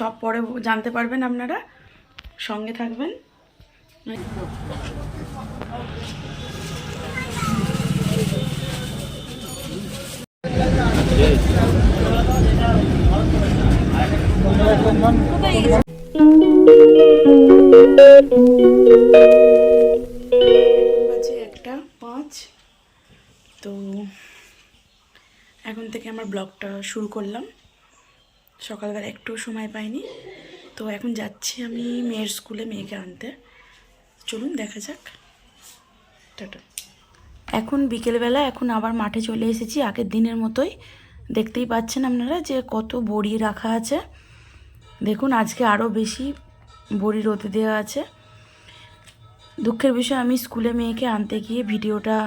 সব পরে জানতে পারবেন আপনারা, সঙ্গে থাকবেন। বাজে 1:05। তো এখন থেকে আমার ব্লগটা শুরু করলাম। সকালবেলা একটু সময় পাইনি, তো এখন যাচ্ছি আমি মেয়ের স্কুলে মেয়েকে আনতে। চলুন দেখা যাক। টাটা। এখন বিকেলবেলা, এখন আবার মাঠে চলে এসেছি আগের দিনের মতোই। দেখতেই পাচ্ছেন আপনারা যে কত বড়ি রাখা আছে। দেখুন আজকে আরও বেশি বড়ি রোদে দেওয়া আছে। দুঃখের বিষয়, আমি স্কুলে মেয়েকে আনতে গিয়ে ভিডিওটা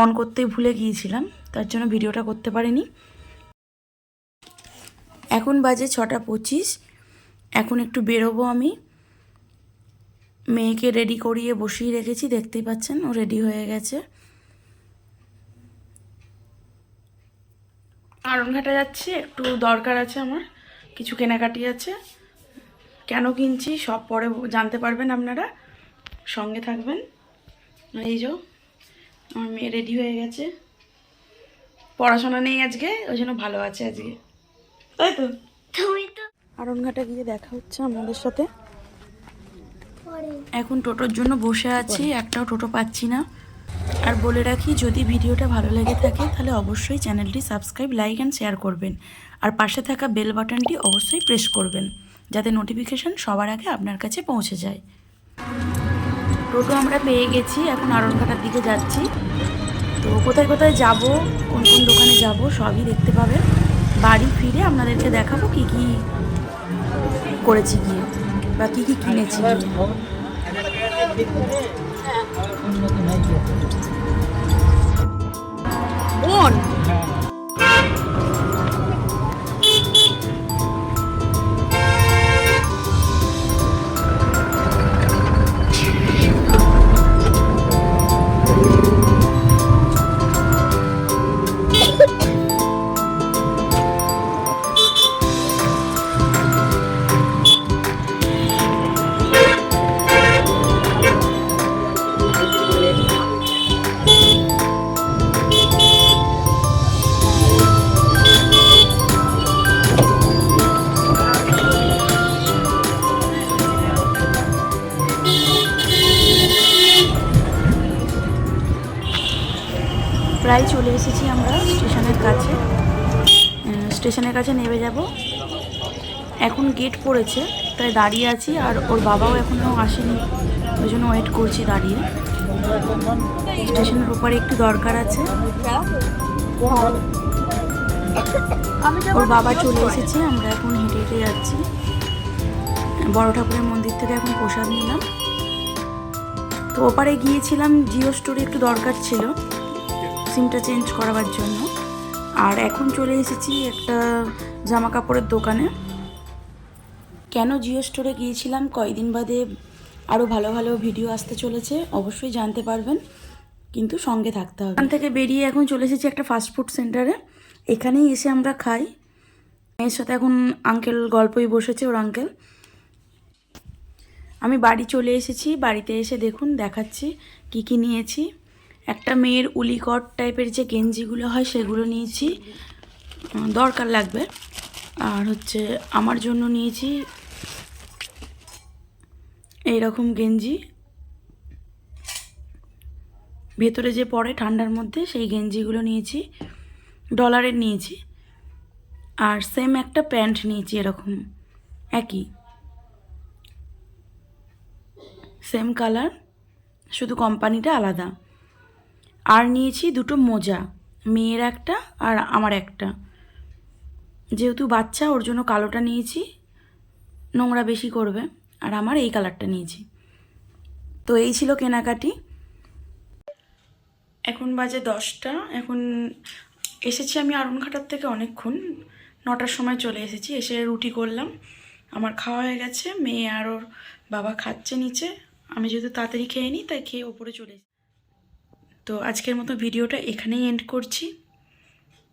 অন করতেই ভুলে গিয়েছিলাম, তার জন্য ভিডিওটা করতে পারিনি। এখন বাজে 6:25। এখন একটু বেরোবো আমি। মেয়েকে রেডি করিয়ে বসিয়ে রেখেছি, দেখতেই পাচ্ছেন ও রেডি হয়ে গেছে। আড়নঘাটা যাচ্ছি, একটু দরকার আছে, আমার কিছু কেনাকাটি আছে। কেন কিনছি সব পরে জানতে পারবেন আপনারা, সঙ্গে থাকবেন। এই যে আমার মেয়ে রেডি হয়ে গেছে, পড়াশোনা নেই আজকে, ওই জন্য ভালো আছে আজকে, তাই তো। আড়নঘাটা গিয়ে দেখা হচ্ছে আপনাদের সাথে। এখন টোটোর জন্য বসে আছি, একটাও টোটো পাচ্ছি না। আর বলে রাখি, যদি ভিডিওটা ভালো লেগে থাকে তাহলে অবশ্যই চ্যানেলটি সাবস্ক্রাইব, লাইক অ্যান্ড শেয়ার করবেন। আর পাশে থাকা বেল বাটনটি অবশ্যই প্রেস করবেন, যাতে নোটিফিকেশান সবার আগে আপনার কাছে পৌঁছে যায়। টোটো আমরা পেয়ে গেছি, এখন আড়নঘাটার দিকে যাচ্ছি। তো কোথায় কোথায় যাব, কোন কোন দোকানে যাব সবই দেখতে পাবেন। বাড়ি ফিরে আপনাদেরকে দেখাবো কি কি করেছি গিয়ে, বা কি কি কিনেছি গিয়ে। কোন প্রায় চলে এসেছি আমরা স্টেশনের কাছে। স্টেশনের কাছে নেমে যাব। এখন গেট পড়েছে, তাই দাঁড়িয়ে আছি। আর ওর বাবাও এখনও আসেনি, ওই জন্য ওয়েট করছি দাঁড়িয়ে। স্টেশনের ওপারে একটু দরকার আছে। ওর বাবা চলে এসেছে, আমরা এখন হেঁটে হেঁটে যাচ্ছি। বড় ঠাকুরের মন্দির থেকে এখন প্রসাদ নিলাম। তো ওপারে গিয়েছিলাম, জিও স্টোরে একটু দরকার ছিল সিমটা চেঞ্জ করাবার জন্য। আর এখন চলে এসেছি একটা জামা কাপড়ের দোকানে। কেন জিও স্টোরে গিয়েছিলাম, কয়েকদিন বাদে আরও ভালো ভালো ভিডিও আসতে চলেছে, অবশ্যই জানতে পারবেন, কিন্তু সঙ্গে থাকতে হবে। এখান থেকে বেরিয়ে এখন চলে এসেছি একটা ফাস্টফুড সেন্টারে। এখানেই এসে আমরা খাই। মেয়ের সাথে এখন আঙ্কেল গল্পই বসেছে, ওর আঙ্কেল। আমি বাড়ি চলে এসেছি। বাড়িতে এসে দেখুন দেখাচ্ছি কি কি নিয়েছি। একটা মেয়ের উলিকট টাইপের যে গেঞ্জিগুলো হয় সেগুলো নিয়েছি, দরকার লাগবে। আর হচ্ছে আমার জন্য নিয়েছি এইরকম গেঞ্জি, ভেতরে যে পরে ঠান্ডার মধ্যে, সেই গেঞ্জিগুলো নিয়েছি, ডলারের নিয়েছি। আর সেম একটা প্যান্ট নিয়েছি, এরকম একই সেম কালার, শুধু কোম্পানিটা আলাদা। আর নিয়েছি দুটো মোজা, মেয়ের একটা আর আমার একটা। যেহেতু বাচ্চা, ওর জন্য কালোটা নিয়েছি, নোংরা বেশি করবে। আর আমার এই কালারটা নিয়েছি। তো এই ছিল কেনাকাটি। এখন বাজে 10টা। এখন এসেছি আমি আড়নঘাটার থেকে অনেকক্ষণ, 9টার সময় চলে এসেছি। এসে রুটি করলাম, আমার খাওয়া হয়ে গেছে। মেয়ে আর ওর বাবা খাচ্ছে নিচে, আমি যেহেতু তাড়াতাড়ি খেয়ে নিই তাই খেয়ে ওপরে চলে এসেছি। তো আজকের মতো ভিডিওটা এখানেই এন্ড করছি।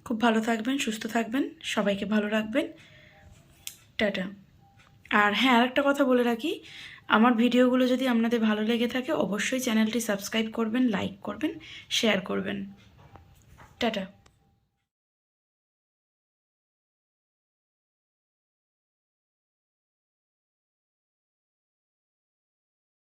খুব ভালো থাকবেন, সুস্থ থাকবেন, সবাইকে ভালো রাখবেন। টাটা। আর হ্যাঁ, আরেকটা কথা বলে রাখি, আমার ভিডিওগুলো যদি আপনাদের ভালো লেগে থাকে অবশ্যই চ্যানেলটি সাবস্ক্রাইব করবেন, লাইক করবেন, শেয়ার করবেন। টাটা।